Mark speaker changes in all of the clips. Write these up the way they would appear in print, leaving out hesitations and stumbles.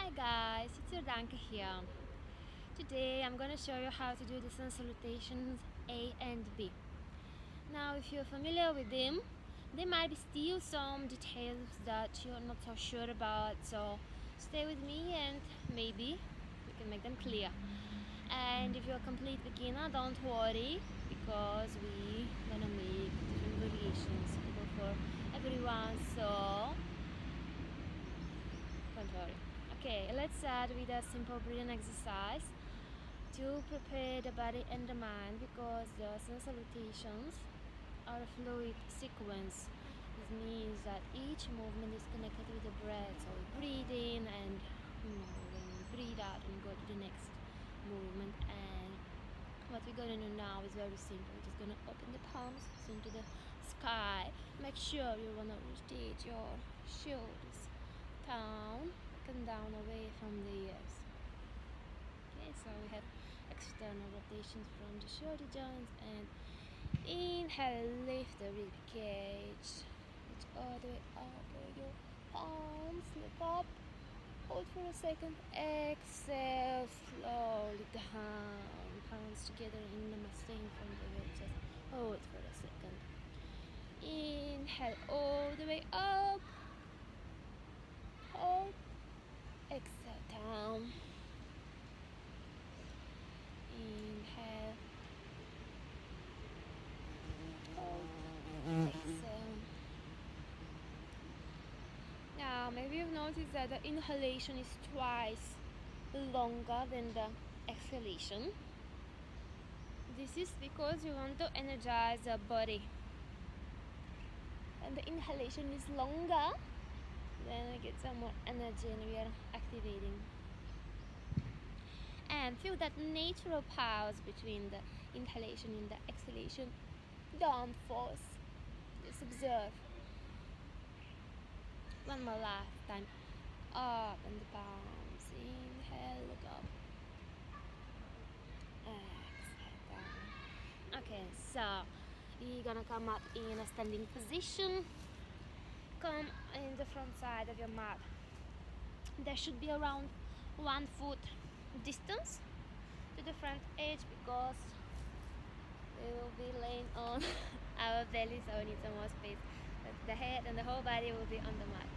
Speaker 1: Hi guys, it's Urdanka here. Today I'm gonna show you how to do the sun salutations A and B. Now if you're familiar with them, there might be still some details that you're not so sure about, so stay with me and maybe we can make them clear. And if you're a complete beginner, don't worry because we gonna make different variations for everyone, so don't worry. Okay, let's start with a simple breathing exercise to prepare the body and the mind because the sun salutations are a fluid sequence. This means that each movement is connected with the breath. So we breathe in and then breathe out and go to the next movement. And what we're gonna do now is very simple. We're just gonna open the palms into the sky. Make sure you wanna rotate your shoulders down and down away from the ears. Okay, so we have external rotations from the shoulder joints and inhale, lift the rib cage, reach all the way up with your palms, look up, hold for a second, exhale, slowly down, palms together in namaste in front of it, just hold for a second. Inhale all the way up, hold, exhale down, inhale, hold, exhale. Now maybe you've noticed that the inhalation is twice longer than the exhalation. This is because we want to energize the body. And the inhalation is longer, then we get some more energy and we are activating. And feel that natural pause between the inhalation and the exhalation. Don't force, just observe. One more last time. Up and the palms. Inhale, look up. Exhale down. Okay, so you're gonna come up in a standing position. Come in the front side of your mat. There should be around 1 foot distance to the front edge because we will be laying on our belly, so we need some more space. But the head and the whole body will be on the mat.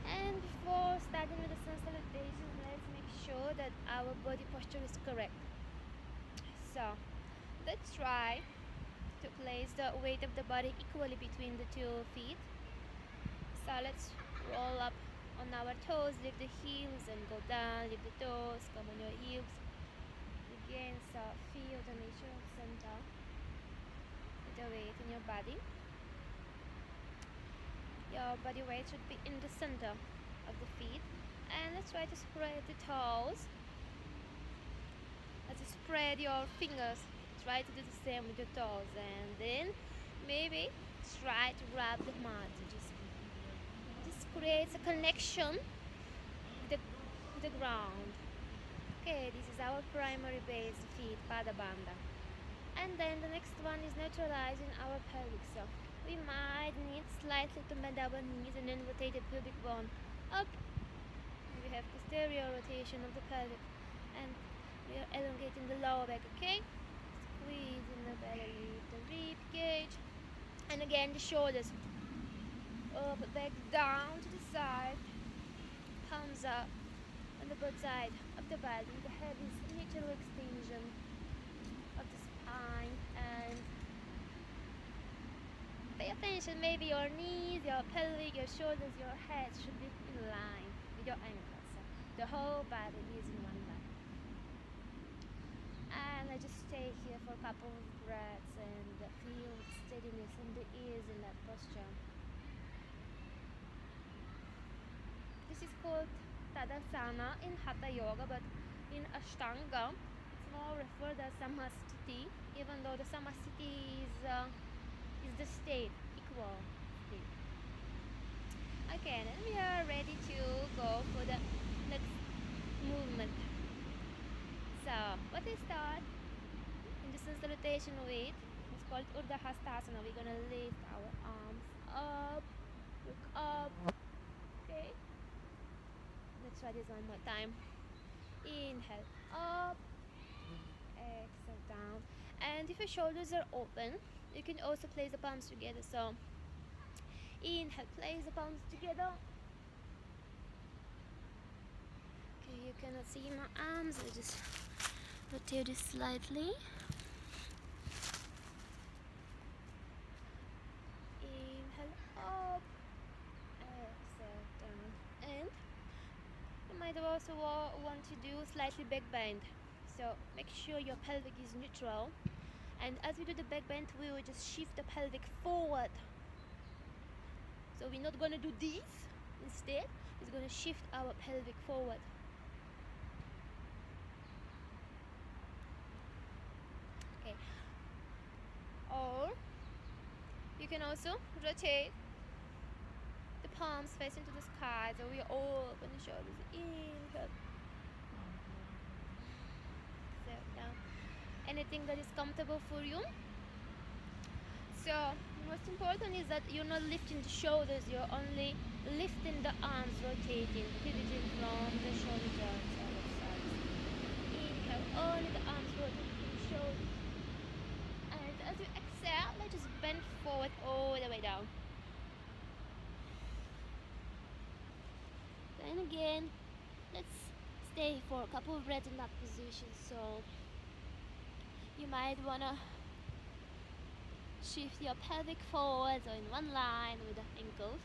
Speaker 1: And before starting with the sun salutation, let's make sure that our body posture is correct. So let's try to place the weight of the body equally between the 2 feet. So let's roll up on our toes, lift the heels and go down, lift the toes, come on your heels. Again, so feel the natural center with the weight in your body. Your body weight should be in the center of the feet. And let's try to spread the toes. As you spread your fingers, try to do the same with your toes. And then maybe try to grab the mat. This creates a connection with the ground. Okay, this is our primary base, the feet, Pada Bandha. And then the next one is neutralizing our pelvic. So we might need slightly to bend our knees and then rotate the pubic bone up. We have posterior rotation of the pelvic and we are elongating the lower back, okay? Squeezing the belly, the rib cage. And again the shoulders up, back down to the side, palms up on the both side of the body. The head is natural extension of the spine and pay attention, maybe your knees, your pelvic, your shoulders, your head should be in line with your ankles. So the whole body is in one line. And I just stay here for a couple of breaths and feel the steadiness and the ease in that posture. This is called Tadasana in Hatha Yoga, but in Ashtanga it's more referred as Samasthiti, even though the Samasthiti is the state, equal state. Okay, then we are ready to go for the next movement. So what we start in the sun salutation with, it's called Urdhva Hastasana. We're gonna lift our arms up, look up, okay? try this one more time. Inhale up, exhale down. And if your shoulders are open, you can also place the palms together. So inhale, place the palms together. Okay, you cannot see my arms. I just rotate it slightly. Inhale up, exhale down. And you might also want to do slightly back bend. So make sure your pelvic is neutral. And as we do the back bend, we will just shift the pelvic forward. So we're not going to do this. Instead, it's going to shift our pelvic forward. Okay. Or you can also rotate the palms facing to the sky. So we open the shoulders. Inhale. Exhale down. Anything that is comfortable for you. So most important is that you're not lifting the shoulders, you're only lifting the arms, rotating, pivoting from the shoulders outside of sides. Inhale, only the arms rotating from the shoulders. And as you exhale, let's just bend forward all the way down. Then again, let's stay for a couple of breaths in that position. So you might wanna shift your pelvic forward or in one line with the ankles,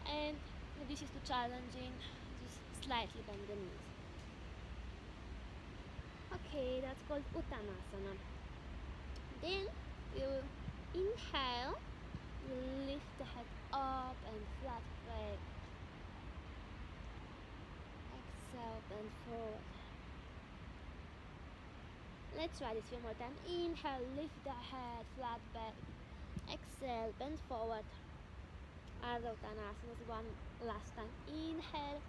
Speaker 1: and if this is too challenging, just slightly bend the knees. Okay, that's called Uttanasana. Then you will inhale, you lift the head up and flat back. Exhale, bend forward. Let's try this one more time. Inhale, lift the head, flat back. Exhale, bend forward. Ardha Uttanasana, one last time. Inhale,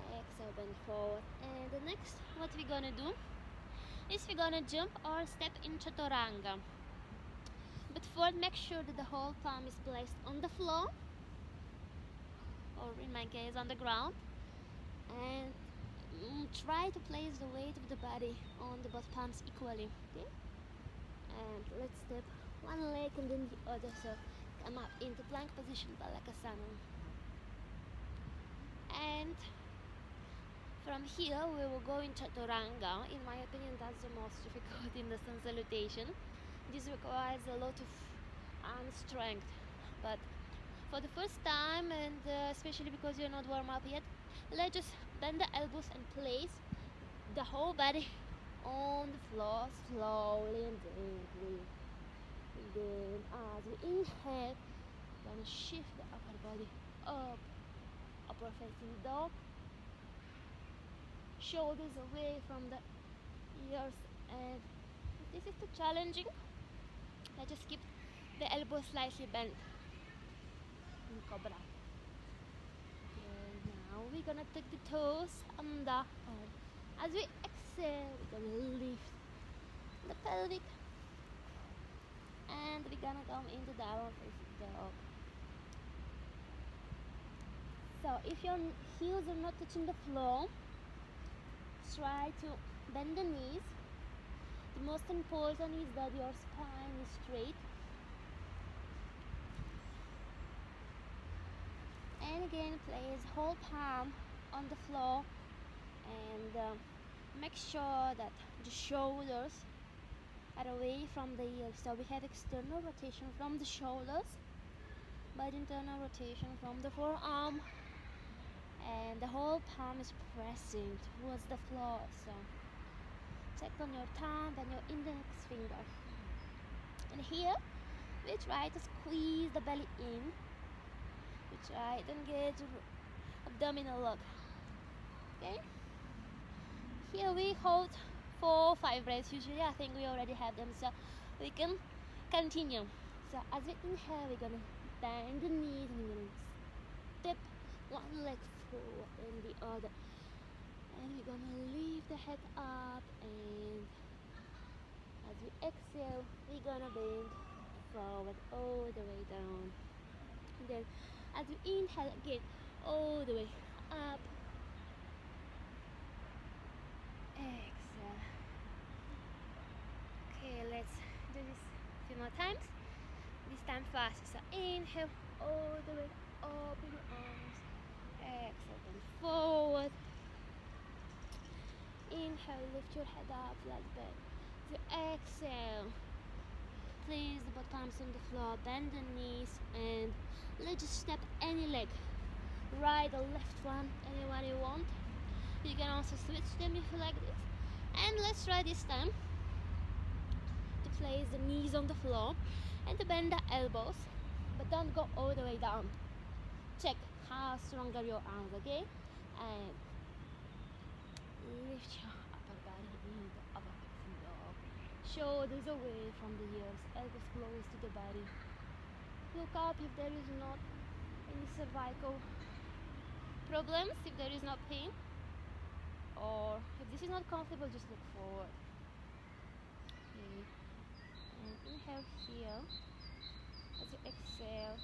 Speaker 1: exhale, bend forward. And the next, what we're gonna do is we're gonna jump or step in Chaturanga. But first, make sure that the whole palm is placed on the floor, or in my case, on the ground. And try to place the weight of the body on the both palms equally. Okay? And let's step one leg and then the other, so come up into plank position, Balasana. And from here we will go in Chaturanga. In my opinion, that's the most difficult in the sun salutation. This requires a lot of arm strength, but for the first time, and especially because you're not warm up yet, let's just bend the elbows and place the whole body on the floor slowly and gently. Then as we inhale, we're gonna shift the upper body up, upper facing dog, shoulders away from the ears, and if this is too challenging, let's just keep the elbows slightly bent in Cobra. And now we're gonna take the toes on the arm. As we exhale, we're gonna lift the pelvic, and we're gonna come into downward facing dog. So if your heels are not touching the floor, try to bend the knees. The most important is that your spine is straight. And again, place whole palm on the floor, and make sure that the shoulders are away from the ears. So we have external rotation from the shoulders, but internal rotation from the forearm, and the whole palm is pressing towards the floor. So check on your thumb and your index finger. And here we try to squeeze the belly in. We try to engage abdominal lock. Okay? Here we hold 4-5 breaths. Usually I think we already have them, so we can continue. So as we inhale, we're gonna bend the knees and we're gonna step one leg forward and the other. And we're gonna lift the head up, and as we exhale, we're gonna bend forward all the way down. And then as we inhale again, all the way up, more times. This time fast. So inhale, all the way up in your arms. Exhale, bend forward. Inhale, lift your head up, flat back. To exhale, place the both palms on the floor, bend the knees, and let's just step any leg, right or left one, anyone you want. You can also switch them if you like this. And let's try this time to place the knees on the floor and to bend the elbows, but don't go all the way down. Check how strong are your arms, okay? And lift your upper body in the upper facing dog. Shoulders away from the ears, elbows close to the body. Look up if there is not any cervical problems, if there is not pain, or if this is not comfortable, just look forward. Okay. And inhale here. As you exhale,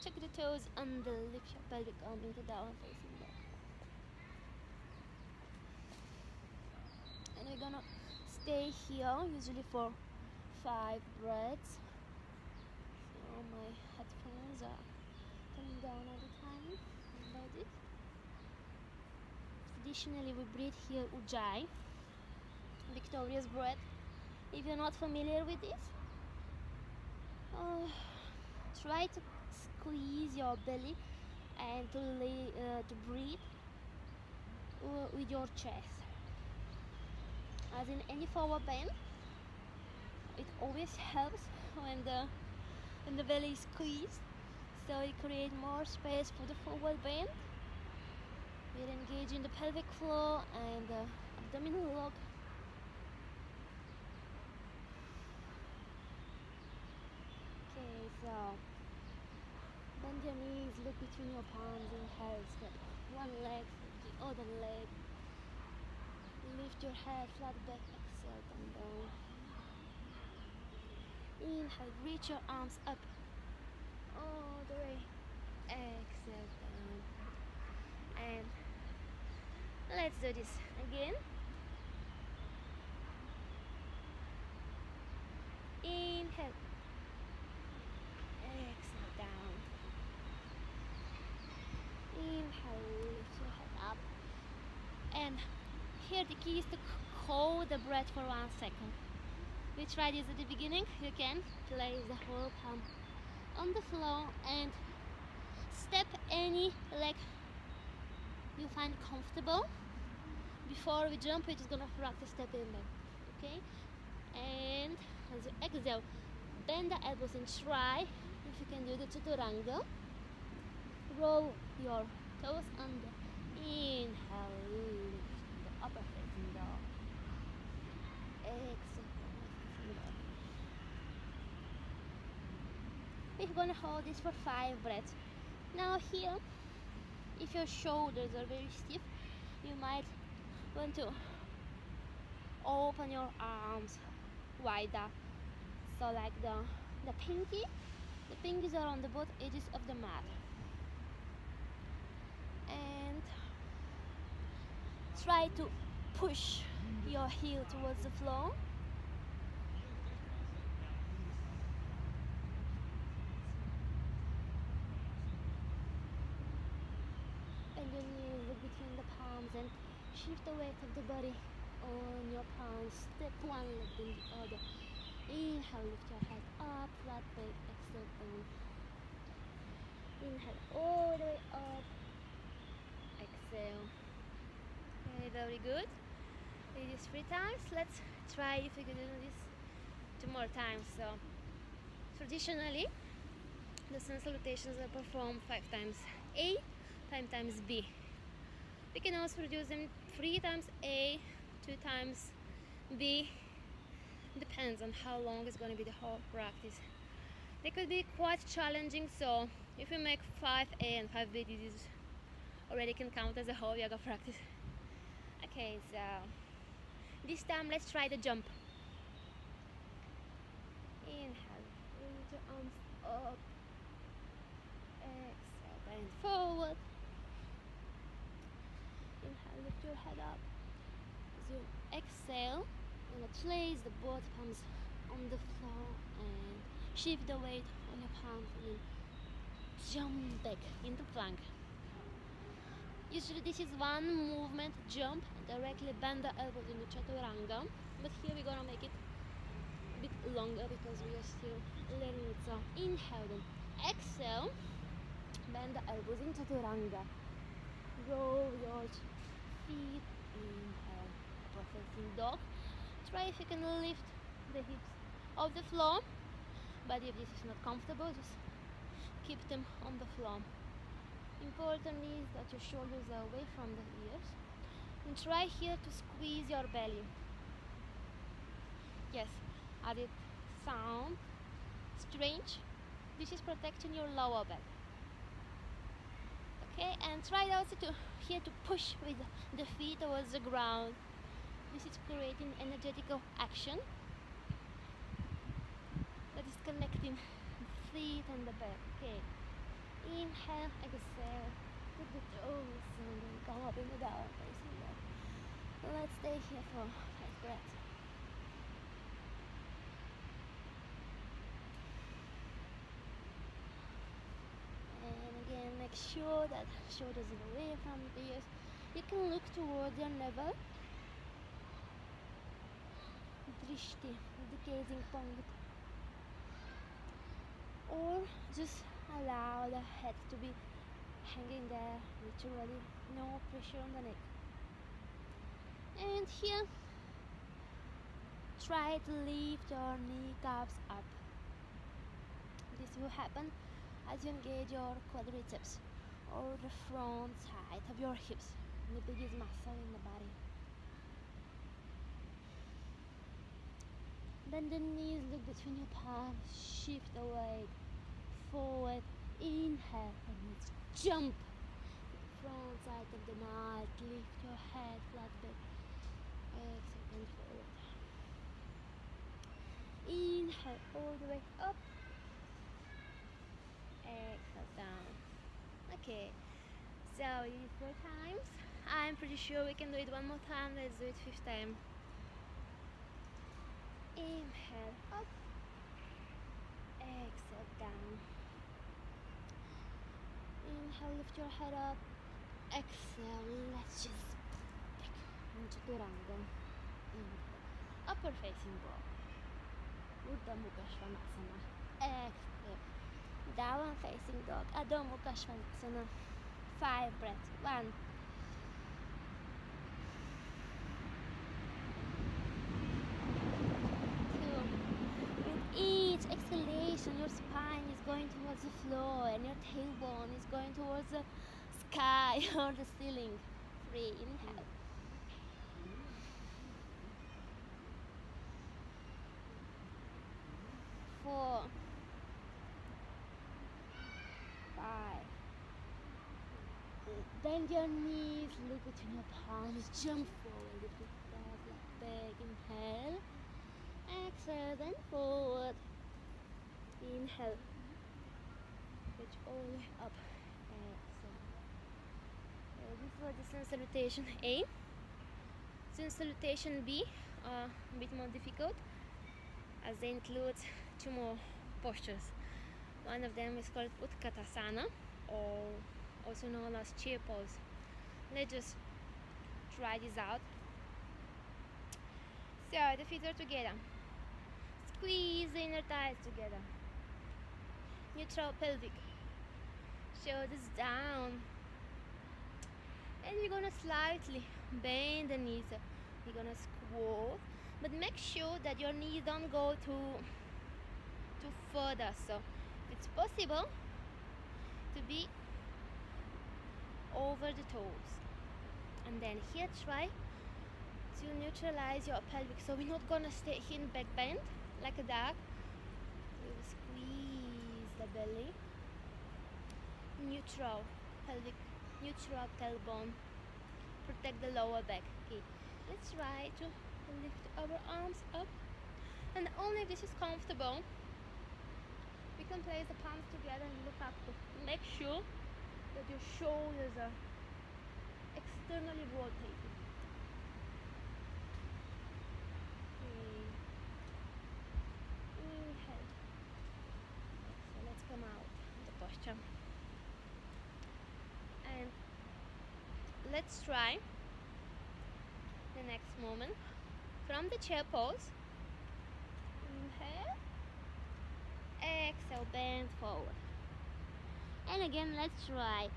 Speaker 1: check the toes under, lift your pelvic arm into down facing dog. And we're gonna stay here usually for 5 breaths. So my headphones are coming down all the time. About it. Traditionally we breathe here Ujjayi, victorious breath. If you're not familiar with this, try to squeeze your belly and to breathe with your chest. As in any forward bend, it always helps when the belly is squeezed, so it creates more space for the forward bend. We're engaging the pelvic floor and the abdominal log. Okay, so bend your knees, look between your palms, inhale, step one leg, the other leg. Lift your head, flat back, exhale, come down. Inhale, reach your arms up all the way. Exhale, down. And let's do this again. Inhale. Exhale, down. Inhale, lift your head up. And here the key is to hold the breath for 1 second. We tried this at the beginning. You can place the whole palm on the floor and step any leg you find comfortable. Before we jump, we're just gonna practice stepping back, okay? And as you exhale, bend the elbows and try if you can do the chaturanga. Roll your toes under. Inhale, lift the upper facing dog. Exhale, facing dog. We're gonna hold this for 5 breaths. Now here, if your shoulders are very stiff, you might want to open your arms wider. So like the pinkies are on the both edges of the mat. And try to push your heel towards the floor. Bend your knees, look between the palms and shift the weight of the body on your palms. Step one leg, then the other. Inhale, lift your head up, flat back, exhale down. Inhale all the way up. Exhale. Okay, very good. We did this 3 times. Let's try if we can do this 2 more times. So traditionally the sun salutations are performed 5 times A, 5 times B. We can also reduce them 3 times A, 2 times B. Depends on how long it's going to be the whole practice. They could be quite challenging, so if you make 5A and 5B, this is already can count as a whole yoga practice. Okay, so this time let's try the jump. Inhale, raise your arms up. Exhale, bend forward. Inhale, lift your head up. As you exhale, you're gonna place the both palms on the floor and shift the weight on your palms and then jump back into plank. Usually this is one movement, jump, directly bend the elbows into chaturanga, but here we're gonna make it a bit longer because we are still learning it. So inhale, then exhale, bend the elbows into chaturanga, roll your feet, inhale, upper facing dog. Try if you can lift the hips off the floor, but if this is not comfortable, just keep them on the floor. Important is that your shoulders are away from the ears, and try here to squeeze your belly. Yes, as it sounds strange, this is protecting your lower back. Okay, and try also to here to push with the feet towards the ground. This is creating energetical action that is connecting the feet and the back. Okay, inhale, exhale, put the toes and then go up in the down facing dog. Let's stay here for 5 breaths. And again, make sure that shoulders are away from the ears. You can look towards your navel. Drishti, the gazing point. Or just allow the head to be hanging there naturally, no pressure on the neck. And here, try to lift your kneecaps up. This will happen as you engage your quadriceps or the front side of your hips, the biggest muscle in the body. Bend the knees, look between your palms, shift the weight forward, inhale, and let's jump. Front side of the mat, lift your head flat back, exhale and forward. Inhale all the way up, exhale down. Okay, so we did 4 times. I'm pretty sure we can do it one more time. Let's do it 5th time. Inhale up, exhale down. Inhale, lift your head up, exhale, let's just back into chaturanga. Inhale, upper facing dog, Urdhva Mukha Svanasana. Exhale, down facing dog, Adho Mukha Svanasana. 5 breaths, 1, 2. With each exhalation, your spine is going towards the floor and your tailbone is going towards the sky or the ceiling. 3, inhale. 4, 5. Bend your knees, look between your palms, jump forward, lift your back, back, inhale. Exhale, then forward. Inhale. Reach all the way up. Exhale. This was the sun salutation A. Sun salutation B, a bit more difficult, as they include 2 more postures. One of them is called Utkatasana, or also known as chair pose. Let's just try this out. So the feet are together. Squeeze the inner thighs together. Neutral pelvic. Shoulders down. And we're gonna slightly bend the knees. We're gonna squat, but make sure that your knees don't go too further. So it's possible to be over the toes. And then here try to neutralize your pelvic. So we're not gonna stay here in back bend like a dog. We will squeeze the belly. Neutral pelvic, neutral tailbone. Protect the lower back. Okay, let's try to lift our arms up. And only if this is comfortable, we can place the palms together and look up. Make sure that your shoulders are externally rotated. Okay. let's try the next movement from the chair pose. Inhale, exhale, bend forward. And again, let's try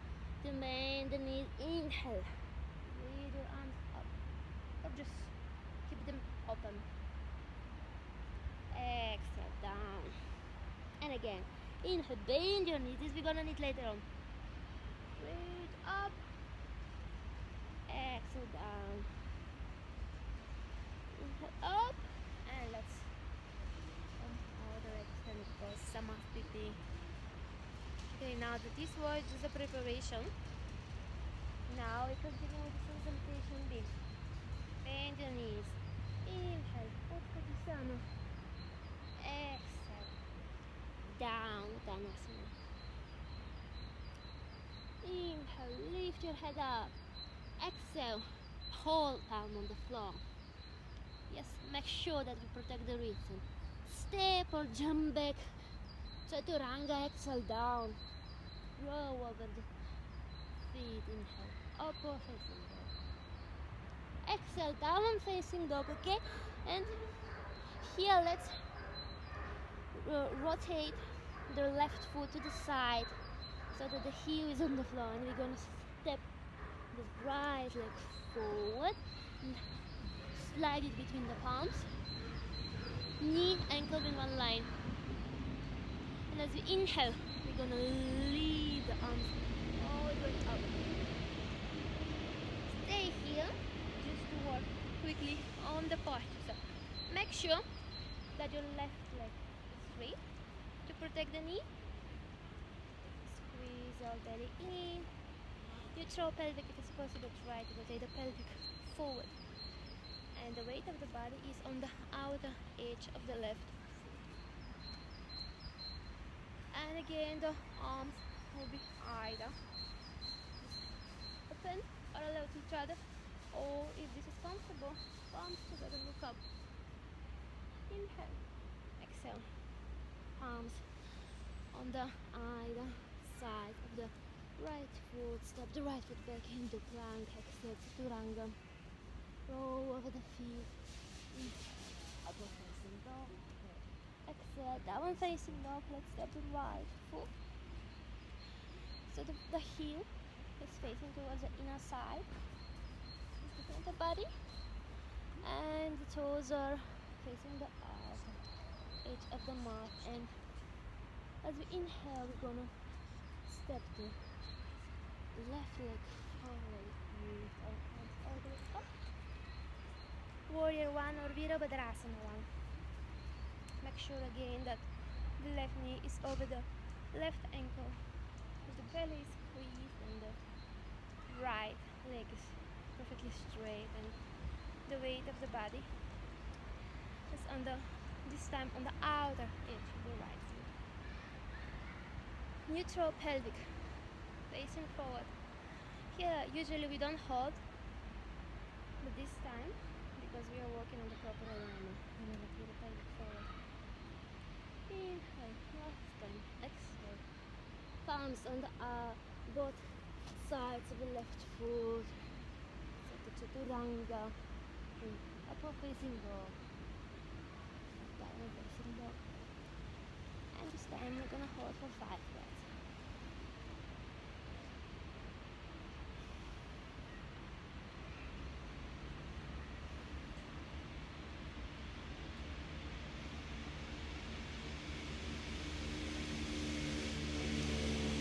Speaker 1: to bend the knees. Inhale, lead your arms up, or just keep them open. Exhale, down. And again, inhale, bend your knees. This we're gonna need later on. Breathe up, exhale, down. Inhale up, and let's come all the way extend because Samastiti. Okay, now that this was just a preparation, now we continue with the salutation big. Bend your knees. Inhale, Utkatasana. Exhale, down, Uttanasana. Inhale, lift your head up. Exhale, hold palm on the floor. Yes, make sure that we protect the wrists. Step or jump back. Chaturanga, exhale, down. Roll over the feet. Inhale, upward facing dog. Exhale, downward facing dog, okay? And here, let's rotate the left foot to the side so that the heel is on the floor, and we're gonna step the right leg forward and slide it between the palms, knee, ankle in one line. And as we inhale, we're gonna leave the arms all the way up. Stay here just to work quickly on the posture. So make sure that your left leg is straight to protect the knee. Squeeze your belly in. Neutral pelvic, if it's possible, try to rotate the pelvic forward. And the weight of the body is on the outer edge of the left foot. And again, the arms will be either open or parallel to each other, or if this is comfortable, palms together, look up. Inhale, exhale, palms on the either side of the right foot. Step the right foot back into plank. Exhale, chaturanga. Roll over the feet. Upward facing dog. Exhale, downward facing dog. Let's step the right foot. So the heel is facing towards the inner side. Looking at the body. And the toes are facing the outer edge of the mat. And as we inhale, we're gonna step the left leg forward. Use our hands all the way up. Warrior 1 or Virabhadrasana 1. Make sure again that the left knee is over the left ankle. The belly is squeezed and the right leg is perfectly straight, and the weight of the body is on the, this time on the outer edge of the right foot. Neutral pelvic, facing forward. Here usually we don't hold, but this time, because we are working on the proper alignment, I'm going to put the pelvic forward. Inhale, last time, exhale. Palms on the both sides of the left foot. So the chaturanga. Upward facing dog. Downward facing dog. And this time we're gonna hold for 5 breaths.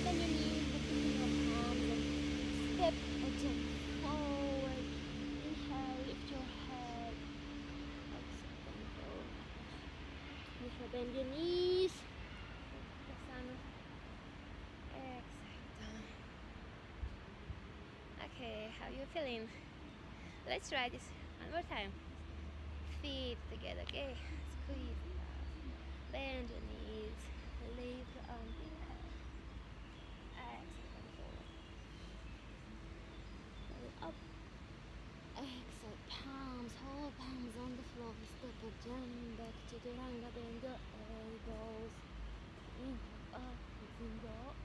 Speaker 1: Bend your knees, between your palms, and step or jump forward. Inhale, lift your head. Exhale, bend forward. Inhale, bend your knees. Uttanasana. Exhale, down. Okay, how you feeling? Let's try this one more time. Feet together, okay? Squeeze. Bend your knees. Lift your arms. Inhale. Exhale, bend forward. Roll up. Exhale, palms, hold palms on the floor. Step or jump back, chaturanga, bend your elbows. Inhale, up, facing dog.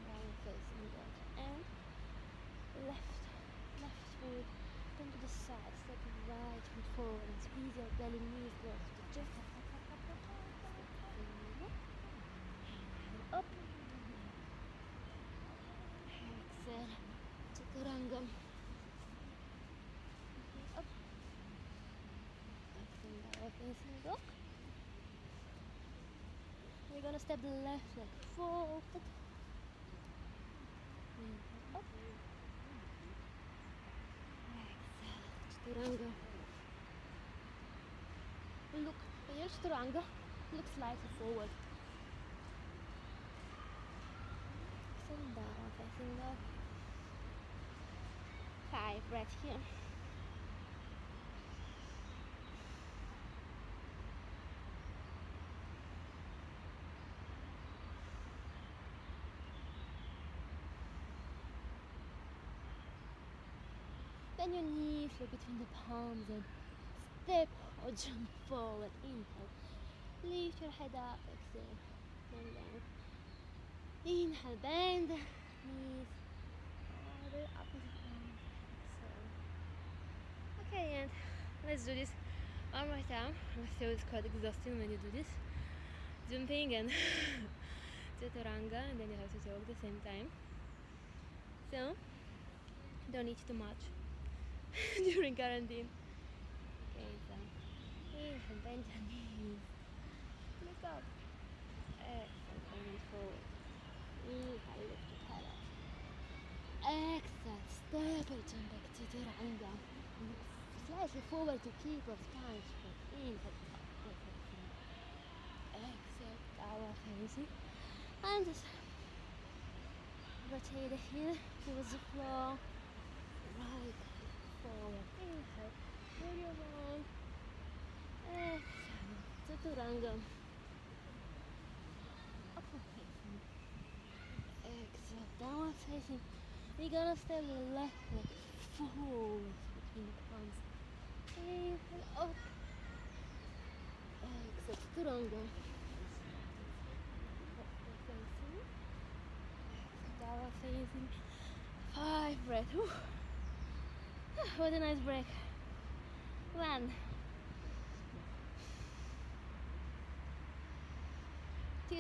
Speaker 1: Down facing dog. And left squeeze your belly, knees go to the chest. Up. Exhale. Chaturanga. Up. Exhale. Facing dog. We're gonna step the left leg forward. Up. Exhale. Chaturanga. Look, here Chaturanga. Look slightly forward. Exhale down, facing dog. 5 breaths here. Bend your knees, look between the palms and step or jump forward. Inhale. Lift your head up. Exhale. Bend down. Inhale. Bend knees. Other opposite palm. Exhale. Okay, and let's do this one more time. I'm sure it's quite exhausting when you do this. Jumping and chaturanga, and then you have to talk at the same time. So, don't eat too much during quarantine. Okay, so inhale, bend your knees. Look up. Exhale, bend forward. Inhale, lift your head up. Exhale, step or jump back to chaturanga. Slightly forward to keep your spine straight. Inhale, up, exhale, tower facing. And just rotate the heel towards the floor. Right forward. Inhale, move your arm. Exhale, chaturanga. Upward facing. Exhale, downward facing. We're gonna step the left leg forward between the palms. Inhale, up. Exhale, chaturanga. Upward facing. Downward facing. 5 breaths. What a nice break. 1, 2,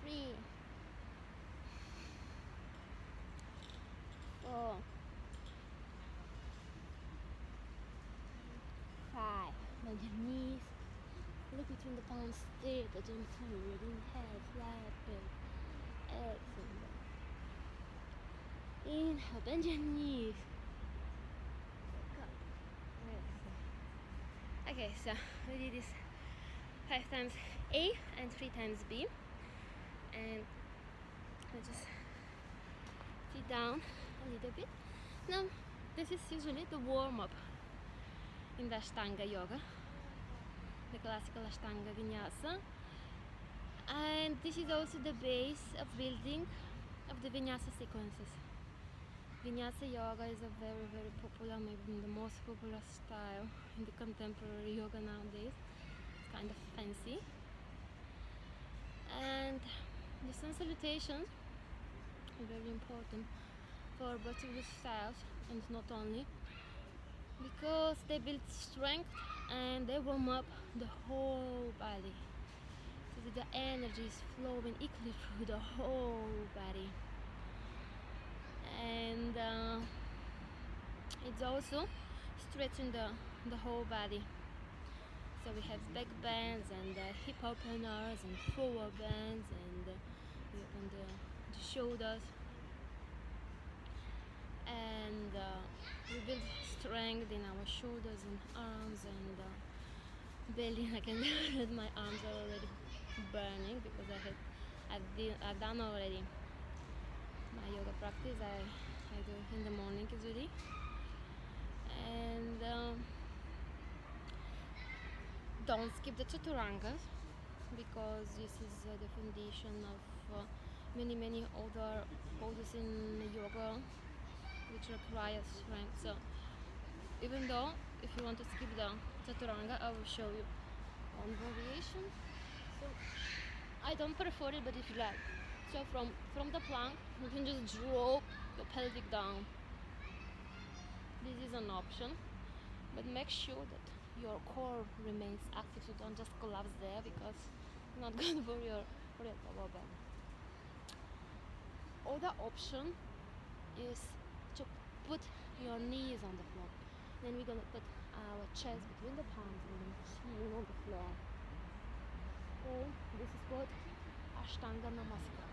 Speaker 1: 3, 4, 5. Bend your knees. Look between the palms. Step or jump forward. Inhale, flat back. Exhale. Inhale, bend your knees. Okay, so we did this 5 times A and 3 times B, and I just sit down a little bit. Now, this is usually the warm-up in the Ashtanga yoga, the classical Ashtanga Vinyasa, and this is also the base of building of the Vinyasa sequences. Vinyasa yoga is a very, very popular, maybe the most popular style in the contemporary yoga nowadays. It's kind of fancy. And the sun salutations are very important for both of these styles, and not only because they build strength and they warm up the whole body, so that the energy is flowing equally through the whole body. And it's also stretching the whole body. So we have back bends and hip openers and forward bends, and we open the shoulders, and we build strength in our shoulders and arms and belly. I can feel that my arms are already burning because I've done already my yoga practice. I do in the morning usually, and don't skip the chaturangas, because this is the foundation of many other poses in yoga which require strength. So even though if you want to skip the chaturanga, I will show you one variation. So I don't prefer it, but if you like. So from the plank, you can just drop your pelvic down. This is an option. but make sure that your core remains active, so don't just collapse there because it's not good for your lower back. Other option is to put your knees on the floor. Then we're gonna put our chest between the palms and then chin on the floor. So this is called Ashtanga Namaskar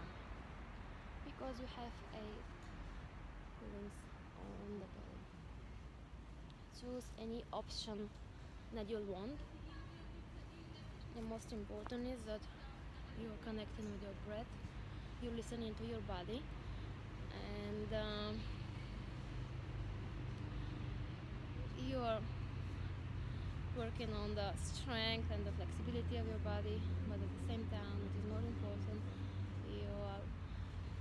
Speaker 1: because you have a balance on the belly. Choose any option that you want. The most important is that you're connecting with your breath, you're listening to your body, and you're working on the strength and the flexibility of your body, but at the same time, which is more important, you are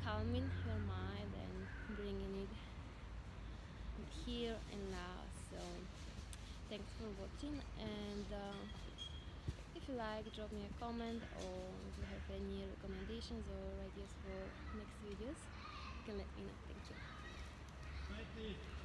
Speaker 1: calming your mind and bringing it here and now. So thanks for watching, and if you like, drop me a comment, or if you have any recommendations or ideas for next videos, you can let me know. Thank you.